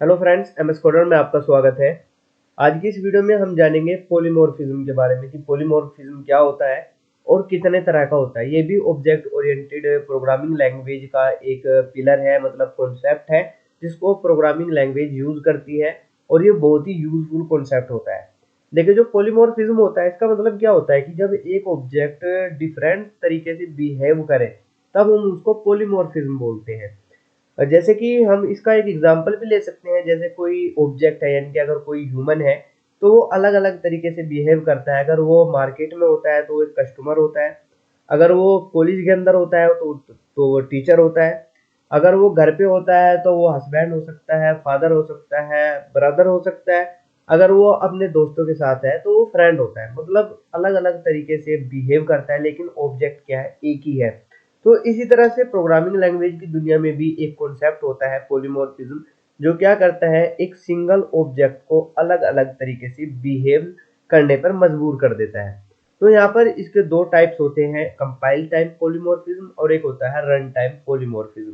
Hello friends, MS coder में आपका स्वागत है। आज की इस वीडियो में हम जानेंगे पॉलीमॉर्फिज्म के बारे में कि पॉलीमॉर्फिज्म क्या होता है और कितने तरह का होता है। ये भी ऑब्जेक्ट ओरिएंटेड प्रोग्रामिंग लैंग्वेज का एक पिलर है, मतलब कॉन्सेप्ट है जिसको प्रोग्रामिंग लैंग्वेज यूज करती है और ये बहुत ही यूजफुल कॉन्सेप्ट होता है। देखिए, जो पॉलीमॉर्फिज्म होता है इसका मतलब क्या होता है कि जब एक ऑब्जेक्ट डिफरेंट तरीके से बिहेव करे तब हम उसको पॉलीमॉर्फिज्म बोलते हैं। जैसे कि हम इसका एक एग्जांपल भी ले सकते हैं। जैसे कोई ऑब्जेक्ट है, यानी कि अगर कोई ह्यूमन है तो वो अलग अलग तरीके से बिहेव करता है। अगर वो मार्केट में होता है तो वो एक कस्टमर होता है, अगर वो कॉलेज के अंदर होता है तो वो टीचर होता है, अगर वो घर पे होता है तो वो हस्बैंड हो सकता है, फादर हो सकता है, ब्रदर हो सकता है, अगर वो अपने दोस्तों के साथ है तो वो फ्रेंड होता है। मतलब अलग अलग तरीके से बिहेव करता है, लेकिन ऑब्जेक्ट क्या है, एक ही है। तो इसी तरह से प्रोग्रामिंग लैंग्वेज की दुनिया में भी एक कॉन्सेप्ट होता है पॉलीमॉर्फिज्म, जो क्या करता है, एक सिंगल ऑब्जेक्ट को अलग अलग तरीके से बिहेव करने पर मजबूर कर देता है। तो यहाँ पर इसके दो टाइप्स होते हैं, कंपाइल टाइम पॉलीमॉर्फिज्म और एक होता है रन टाइम पॉलीमॉर्फिज्म।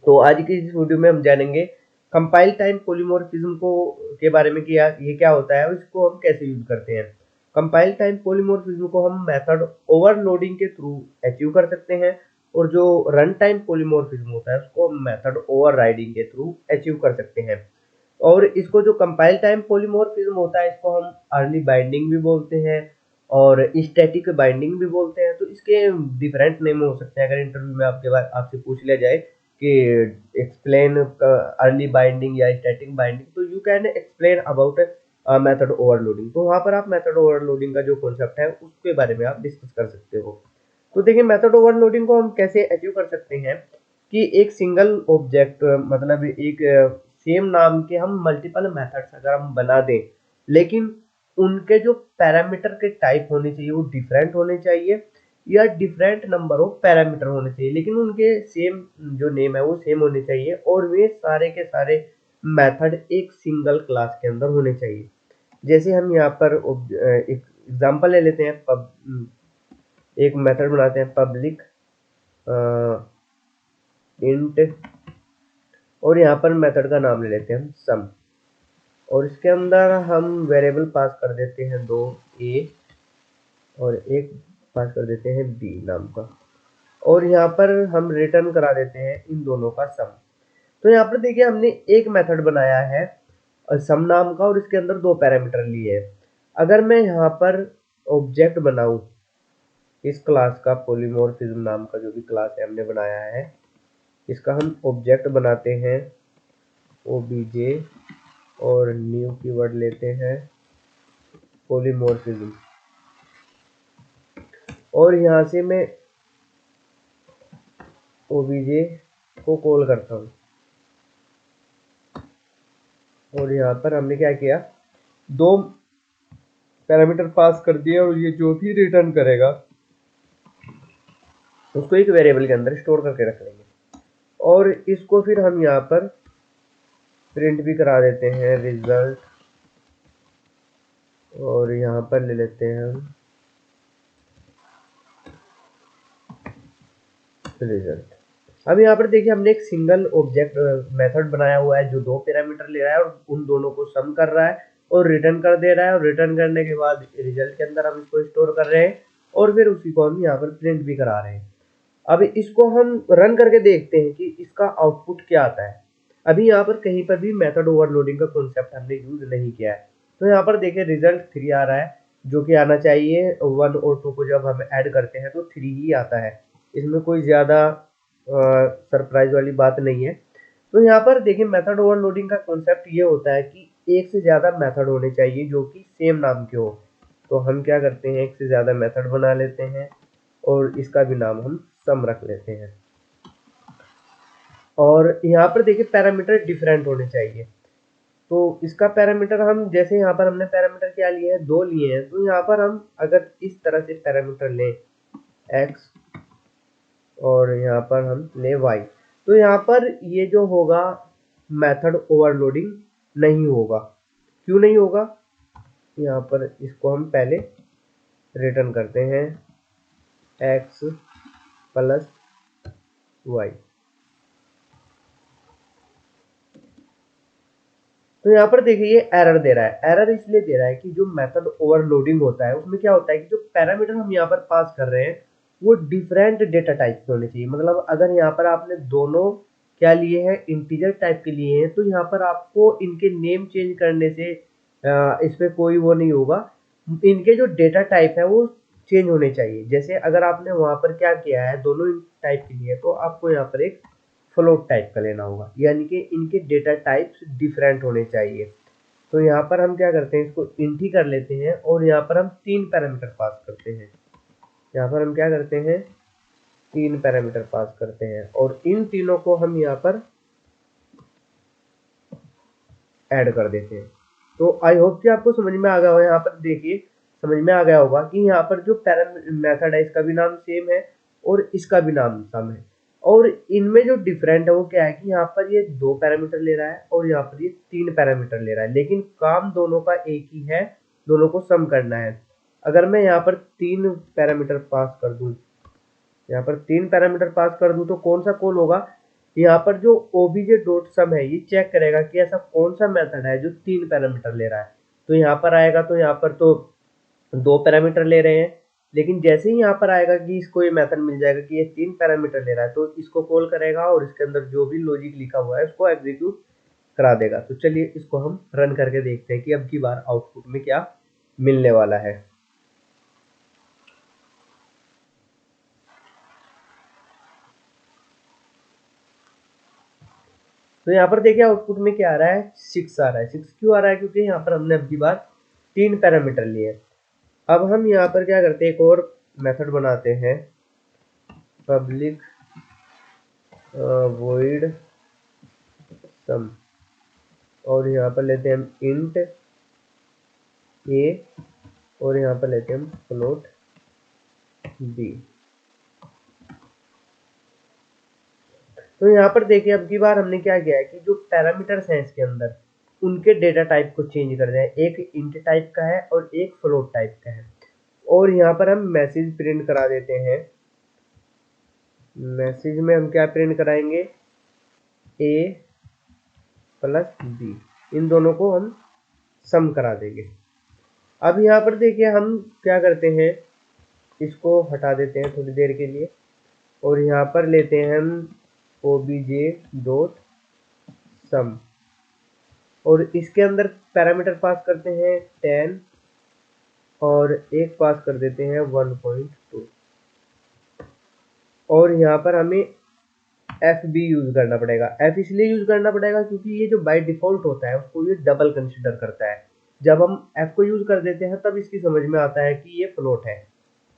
तो आज की इस वीडियो में हम जानेंगे कंपाइल टाइम पॉलीमॉर्फिज्म को के बारे में कि ये क्या होता है और इसको हम कैसे यूज करते हैं। कंपाइल टाइम पॉलीमॉर्फिज्म को हम मेथड ओवरलोडिंग के थ्रू अचीव कर सकते हैं और जो रन टाइम पॉलीमॉर्फिज्म होता है उसको हम मेथड ओवरराइडिंग के थ्रू अचीव कर सकते हैं। और इसको जो कंपाइल टाइम पॉलीमॉर्फिज्म होता है इसको हम अर्ली बाइंडिंग भी बोलते हैं और स्टैटिक बाइंडिंग भी बोलते हैं। तो इसके डिफरेंट नेम हो सकते हैं। अगर इंटरव्यू में आपके बाद आपसे पूछ लिया जाए कि एक्सप्लेन अर्ली बाइंडिंग या स्टैटिक बाइंडिंग, तो you can explain about method overloading. तो वहां पर आप मेथड ओवरलोडिंग का जो कॉन्सेप्ट है उसके बारे में आप डिस्कस कर सकते हो। तो देखिए, मेथड ओवरलोडिंग को हम कैसे अचीव कर सकते हैं कि एक सिंगल ऑब्जेक्ट, मतलब एक सेम नाम के हम मल्टीपल मेथड्स अगर हम बना दें, लेकिन उनके जो पैरामीटर के टाइप होने चाहिए वो डिफरेंट होने चाहिए या डिफरेंट नंबर ऑफ पैरामीटर होने चाहिए, लेकिन उनके सेम जो नेम है वो सेम होने चाहिए और वे सारे के सारे मेथड एक सिंगल क्लास के अंदर होने चाहिए। जैसे हम यहाँ पर एक एग्जांपल ले लेते हैं। एक मेथड बनाते हैं पब्लिक इंट, और यहाँ पर मेथड का नाम ले लेते हैं हम सम, और इसके अंदर हम वेरिएबल पास कर देते हैं दो, ए और एक पास कर देते हैं बी नाम का, और यहाँ पर हम रिटर्न करा देते हैं इन दोनों का सम। तो यहाँ पर देखिए, हमने एक मेथड बनाया है सम नाम का और इसके अंदर दो पैरामीटर लिए हैं। अगर मैं यहाँ पर ऑब्जेक्ट बनाऊं इस क्लास का, पॉलीमॉर्फिज्म नाम का जो भी क्लास है हमने बनाया है, इसका हम ऑब्जेक्ट बनाते हैं ओबीजे और न्यू कीवर्ड लेते हैं पॉलीमॉर्फिज्म, और यहाँ से मैं ओबीजे को कॉल करता हूँ। और यहाँ पर हमने क्या किया, दो पैरामीटर पास कर दिए और ये जो भी रिटर्न करेगा उसको एक वेरिएबल के अंदर स्टोर करके रख लेंगे। और इसको फिर हम यहाँ पर प्रिंट भी करा देते हैं रिजल्ट, और यहाँ पर ले लेते हैं हम रिजल्ट। अब यहाँ पर देखिए, हमने एक सिंगल ऑब्जेक्ट मेथड बनाया हुआ है जो दो पैरामीटर ले रहा है और उन दोनों को सम कर रहा है और रिटर्न कर दे रहा है, और रिटर्न करने के बाद रिजल्ट के अंदर हम इसको स्टोर कर रहे हैं और फिर उसी को हम यहाँ पर प्रिंट भी करा रहे हैं। अब इसको हम रन करके देखते हैं कि इसका आउटपुट क्या आता है। अभी यहाँ पर कहीं पर भी मेथड ओवरलोडिंग का कॉन्सेप्ट हमने यूज नहीं किया है। तो यहाँ पर देखिए रिजल्ट 3 आ रहा है, जो कि आना चाहिए 1 और 2 को जब हम ऐड करते हैं तो 3 ही आता है। इसमें कोई ज़्यादा सरप्राइज वाली बात नहीं है। तो यहाँ पर देखिए, मेथड ओवरलोडिंग का कॉन्सेप्ट ये होता है कि एक से ज़्यादा मेथड होने चाहिए जो कि सेम नाम के हो। तो हम क्या करते हैं, एक से ज़्यादा मेथड बना लेते हैं और इसका भी नाम हम सम रख लेते हैं। और यहाँ पर देखिए पैरामीटर डिफरेंट होने चाहिए। तो इसका पैरामीटर हम, जैसे यहाँ पर हमने पैरामीटर क्या लिए हैं, दो लिए हैं, तो यहाँ पर हम अगर इस तरह से पैरामीटर लें x और यहाँ पर हम ले y, तो यहाँ पर ये जो होगा मेथड ओवरलोडिंग नहीं होगा। क्यों नहीं होगा, यहाँ पर इसको हम पहले रिटर्न करते हैं x प्लस y। तो यहाँ पर देखिए ये एरर दे रहा है। एरर इसलिए दे रहा है कि जो मेथड ओवरलोडिंग होता है उसमें क्या होता है कि जो पैरामीटर हम यहाँ पर पास कर रहे हैं वो डिफरेंट डेटा टाइप के होने चाहिए। मतलब अगर यहाँ पर आपने दोनों क्या लिए हैं, इंटीजर टाइप के लिए हैं, तो यहाँ पर आपको इनके नेम चेंज करने से इस पे कोई वो नहीं होगा। इनके जो डेटा टाइप है वो चेंज होने चाहिए। जैसे अगर आपने वहां पर क्या किया है, दोनों टाइप के लिए, तो आपको यहाँ पर एक फ्लोट टाइप का लेना होगा, यानी कि इनके डेटा टाइप्स डिफरेंट होने चाहिए। तो यहाँ पर हम क्या करते हैं, इसको इंट ही कर लेते हैं और यहाँ पर हम 3 पैरामीटर पास करते हैं। यहाँ पर हम क्या करते हैं, 3 पैरामीटर पास करते हैं और इन तीनों को हम यहाँ पर ऐड कर देते हैं। तो आई होप कि आपको समझ में आ गया होगा। यहाँ पर देखिए समझ में आ गया होगा कि यहाँ पर जो मेथड है इसका भी नाम सेम है और इसका भी नाम सेम है, और इनमें जो डिफरेंट है वो क्या है कि यहाँ पर ये 2 पैरामीटर ले रहा है और यहाँ पर ये 3 पैरामीटर ले रहा है, लेकिन काम दोनों का एक ही है, दोनों को सम करना है। अगर मैं यहाँ पर 3 पैरामीटर पास कर दूं, यहाँ पर 3 पैरामीटर पास कर दूं तो कौन सा कॉल होगा, यहाँ पर जो obj.sum है ये चेक करेगा कि ऐसा कौन सा मेथड है जो 3 पैरामीटर ले रहा है। तो यहाँ पर आएगा तो यहाँ पर तो 2 पैरामीटर ले रहे हैं, लेकिन जैसे ही यहाँ पर आएगा कि इसको ये मेथड मिल जाएगा कि ये 3 पैरामीटर ले रहा है, तो इसको कॉल करेगा और इसके अंदर जो भी लॉजिक लिखा हुआ है उसको एग्जीक्यूट करा देगा। तो चलिए इसको हम रन करके देखते हैं कि अब की बार आउटपुट में क्या मिलने वाला है। तो यहाँ पर देखिए आउटपुट में क्या आ रहा है, 6 आ रहा है। 6 क्यों आ रहा है, क्योंकि यहाँ पर हमने अब की बार 3 पैरामीटर लिए। अब हम यहाँ पर क्या करते हैं, एक और मेथड बनाते हैं, पब्लिक void sum, और यहाँ पर लेते हैं हम इंट a और यहाँ पर लेते हैं हम फ्लोट b। तो यहाँ पर देखिए अब की बार हमने क्या किया है कि जो पैरामीटर्स हैं इसके अंदर उनके डेटा टाइप को चेंज कर दिया है। एक इंट टाइप का है और एक फ्लोट टाइप का है, और यहाँ पर हम मैसेज प्रिंट करा देते हैं। मैसेज में हम क्या प्रिंट कराएंगे, a प्लस b, इन दोनों को हम सम करा देंगे। अब यहाँ पर देखिए हम क्या करते हैं, इसको हटा देते हैं थोड़ी देर के लिए और यहाँ पर लेते हैं हम obj.sum और इसके अंदर पैरामीटर पास करते हैं 10 और एक पास कर देते हैं 1.2, और यहाँ पर हमें एफ भी यूज करना पड़ेगा। एफ इसलिए यूज करना पड़ेगा क्योंकि ये जो बाय डिफॉल्ट होता है उसको ये डबल कंसिडर करता है। जब हम एफ को यूज कर देते हैं तब इसकी समझ में आता है कि ये फ्लोट है।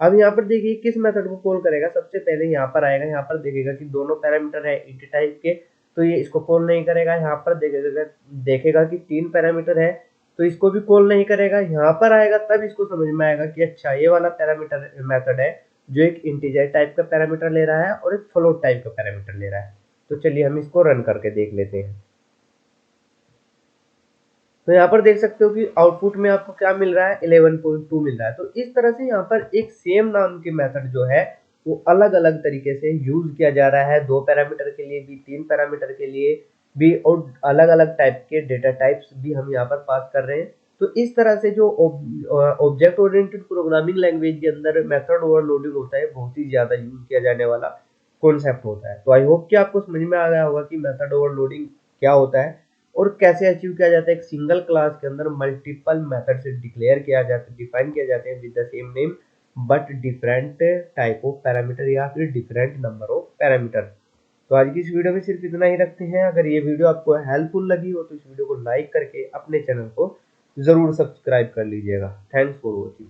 अब यहाँ पर देखिए किस मेथड को कॉल करेगा, सबसे पहले यहाँ पर आएगा, यहाँ पर देखेगा कि दोनों पैरामीटर है इंट टाइप के, तो ये इसको कॉल नहीं करेगा। यहाँ पर देखेगा कि 3 पैरामीटर है तो इसको भी कॉल नहीं करेगा। यहाँ पर आएगा तब इसको समझ में आएगा कि अच्छा ये वाला पैरामीटर मेथड है जो एक इंटीजर टाइप का पैरामीटर ले रहा है और एक फ्लोट टाइप का पैरामीटर ले रहा है। तो चलिए हम इसको रन करके देख लेते हैं। तो यहाँ पर देख सकते हो कि आउटपुट में आपको क्या मिल रहा है, 11.2 मिल रहा है। तो इस तरह से यहाँ पर एक सेम नाम के मेथड जो है वो अलग अलग तरीके से यूज किया जा रहा है, 2 पैरामीटर के लिए भी, 3 पैरामीटर के लिए भी, और अलग अलग टाइप के डेटा टाइप्स भी हम यहाँ पर पास कर रहे हैं। तो इस तरह से जो ऑब्जेक्ट ओरिएंटेड प्रोग्रामिंग लैंग्वेज के अंदर मेथड ओवरलोडिंग होता है बहुत ही ज्यादा यूज किया जाने वाला कॉन्सेप्ट होता है। तो आई होप कि आपको समझ में आ गया होगा कि मेथड ओवरलोडिंग क्या होता है और कैसे अचीव किया जाता है। एक सिंगल क्लास के अंदर मल्टीपल मेथड से डिक्लेयर किया जाता है, डिफाइन किया जाते हैं with the same name but different type of parameter या फिर डिफरेंट नंबर ऑफ पैरामीटर। तो आज की इस वीडियो में सिर्फ इतना ही रखते हैं। अगर ये वीडियो आपको हेल्पफुल लगी हो तो इस वीडियो को लाइक करके अपने चैनल को जरूर सब्सक्राइब कर लीजिएगा। Thanks for watching.